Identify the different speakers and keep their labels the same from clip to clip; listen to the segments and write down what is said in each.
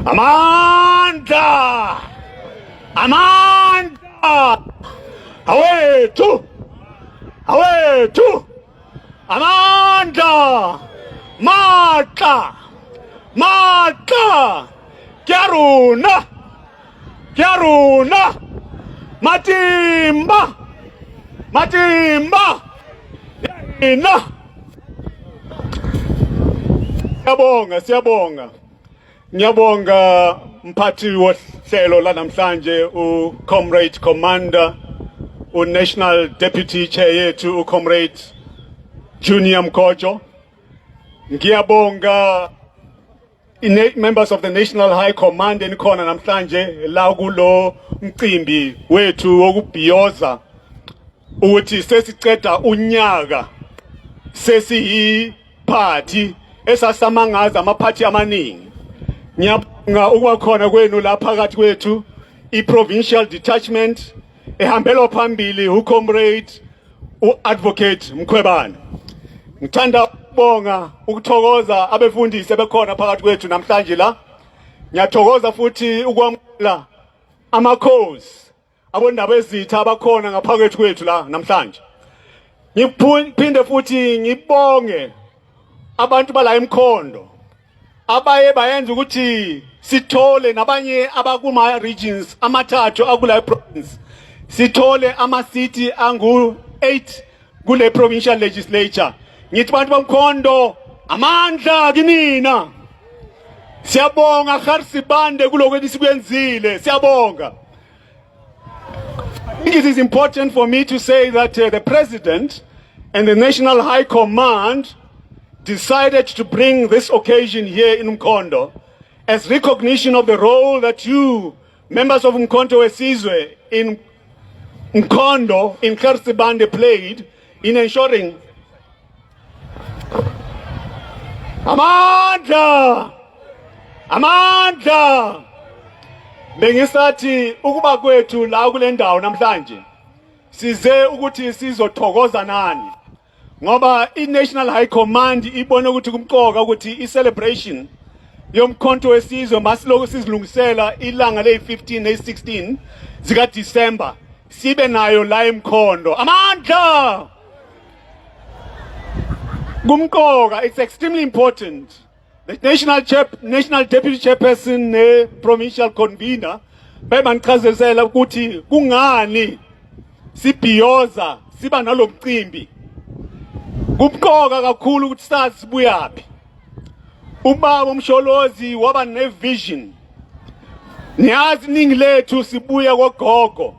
Speaker 1: Amandla! Amandla! Awethu! Awethu! Amandla! Matla! Matla! Kyaruna! Kyaruna! Matimba! Matimba! Yina! Siyabonga. Ngiyabonga mphathi wohlelo lanamhlanje uComrade Commander uNational Deputy Chair yethu uComrade Junior Mkojo. Ngiyabonga members of the National High Command enikhona namhlanje la kulo mcimbi wethu wokubhiyoza ukuthi sesiceda unyaka sesiyiphathi esasamangaza amaphathi amaningi. Ngiyabonga ukwakhona kwenu la phakathi kwethu i-provincial detachment ehambelwa phambili uComrade uAdvocate Mkhwebane. Ngithanda ukubonga ukuthokoza abefundisi bekhona phakathi kwethu namhlanje la. Ngiyathokoza futhi ukwamukela amakhosi abondaba ezitha abakhona ngaphakathi kwethu la namhlanje. Ngiphinde futhi ngibonge abantu bala eMkhondo abaye bayenza ukuthi sithole nabanye abakuma regions amathathu akula province sithole ama city angu 8 kule provincial legislature. Ngithi bantu bamkhondo amandla kinina. Siyabonga Kharisibande kuloko esikwenzile. Siyabonga. I think it is important for me to say that the President and the National High Command decided to bring this occasion here in Mkhondo as recognition of the role that you, members of Umkhonto Wesizwe in Mkhondo, in Kharisibande, played in ensuring Amandla! Amandla! Bengisathi ukuba kwethu la kule ndawo namhlanje size ukuthi sizothokoza nani ngoba i-National High Command ibone ukuthi kumqoka ukuthi i-celebration yomkhonto wesizwe masiloko sizilungisela ilanga le-15 ne-16 zika December sibe nayo la eMkhondo. Amandla! Kumqoka, it's extremely important. The National Deputy Chairperson ne Provincial Convener bebangichazela ukuthi kungani sibhiyoza siba nalomcimbi. Kumqoka kakhulu ukuthi sazi sibuyaphi. Ubaba uMsholozi waba nevision. Niyazi ningi lethu sibuya kogogo.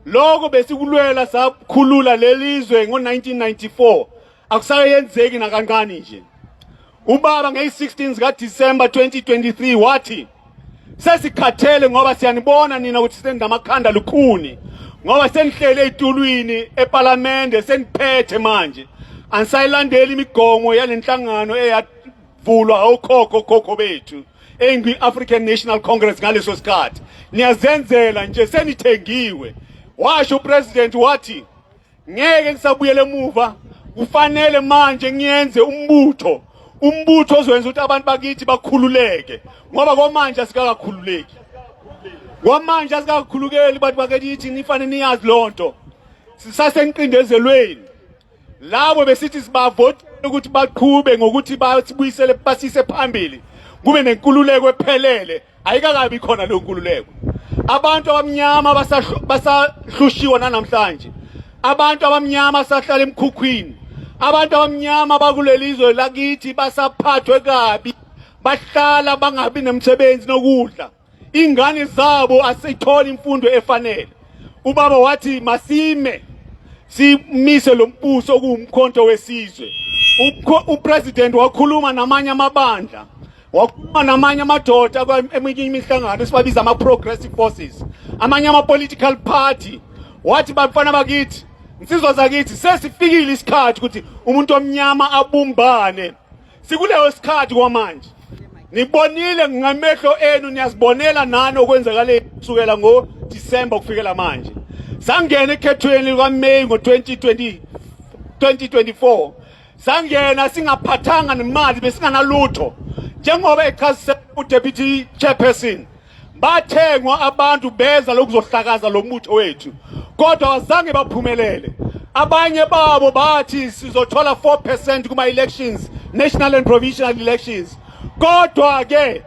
Speaker 1: Lokho besikulwela sakhulula lelizwe ngo1994 akusayenzeki nakancane nje. Ubaba nge-16 zika December 2023 wathi sesikhathele ngoba siyanibona nina ukuthi sendamakhanda lukhuni ngoba senihlele ezitulwini eParliament seniphethe manje ansayilandeli imigomo yalenhlangano eyavulwa okhokho bethu engwi African National Congress ngaleso sikhathi. Niyazenzela nje senithengiwe. Washo upresident wathi ngeke ngisabuyele emuva kufanele manje ngiyenze umbutho ozwenza ukuthi abantu bakithi bakhululeke ngoba kwamanje asikakakhululeki. Kwamanje asikakhulukeli abantu bakithi nifanele niyazi lonto. Sisasenqindezelweni. Labo besithi sibavote ukuthi baqhube ngokuthi basibuyisele basise phambili. Kube nenkululeko ephelele. Ayikakabi khona lo nkululeko. Abantu abamnyama basahlushiwa namhlanje. Abantu abamnyama sahlala emkhukhwini. Abantu abamnyama bakulelizwe lakithi basaphathwe kabi. Bahlala bangabi nemsebenzi nokudla. Ingane zabo asithola imfundo efanele. Ubaba wathi masime simise lo mbuso okuwumkhonto wesizwe. Upresident wakhuluma namanye amabandla. Wakhuluma namanye amadoda eminye imihlangano esibabiza ama-progressive forces. Amanye ama-political party. Wathi bafana bakithi insizwa zakithi sesifikile isikhathi ukuthi umuntu omnyama abumbane. Sikuleyo sikhathi kwamanje. Nibonile ngamehlo enu niyazibonela nani okwenzakale kusukela ngoDisemba kufikela manje. Sangena ekhethweni likaMay ngo-2024. Sangena singaphathanga nemali besinganalutho. Njengoba echazise uDeputy Chairperson bathengwa abantu beza lokuzohlakaza lo mbutho wethu kodwa azange baphumelele. Abanye babo bathi sizothola 4% kuma elections, national and provincial elections. Kodwa ke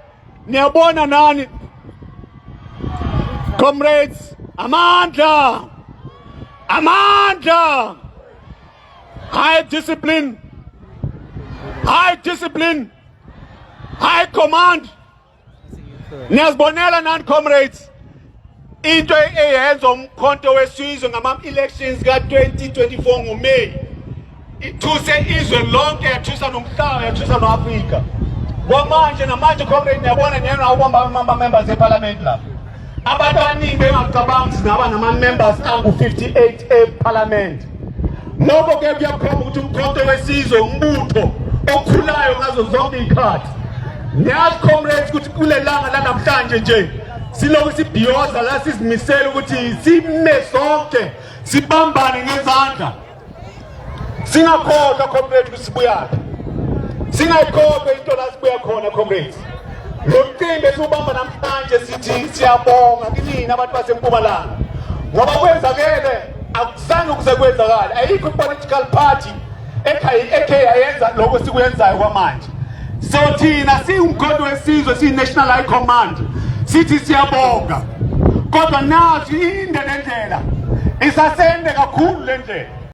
Speaker 1: niyabona nani comrades, amandla, high discipline, high command. Niyazibonela nani comrades into eyenza umkhonto wesizwe ngama-elections ka-2024 ngoMeyi ithuse izwe lonke, yathusa nomhlaba, yathusa no-Afrika. Kwamanje namanje comrade niyabona niyena awubamba members eParliament lapha. Abantu abaningi bengacabangi sinaba nama-members angu-58 eParliament. Lokho ke kuyakhomba ukuthi umkhonto wesizwe umbutho okhulayo ngazo zonke iy'khathi. Niyazi comrades ukuthi kule langa lanamhlanje nje silokhu sibhiyoza la sizimisela ukuthi sime sonke sibambane ngezandla. Singakhohlwa comrades ukuthi sibuyaphi. Singayikhohlwa into la sibuya khona comrades. Lo mcimbi esiwubamba namhlanje sithi siyabonga kinini abantu baseMpumalanga. Ngoba kwenzakele akuzange kuze kwenzakala. Ayikho political party ekhe yayenza lokho sikwenzayo kwamanje. So thina siwumkhonto wesizwe siyi-National High Command sithi siyabonga kodwa nazi inde le ndlela isasende kakhulu le ndlela.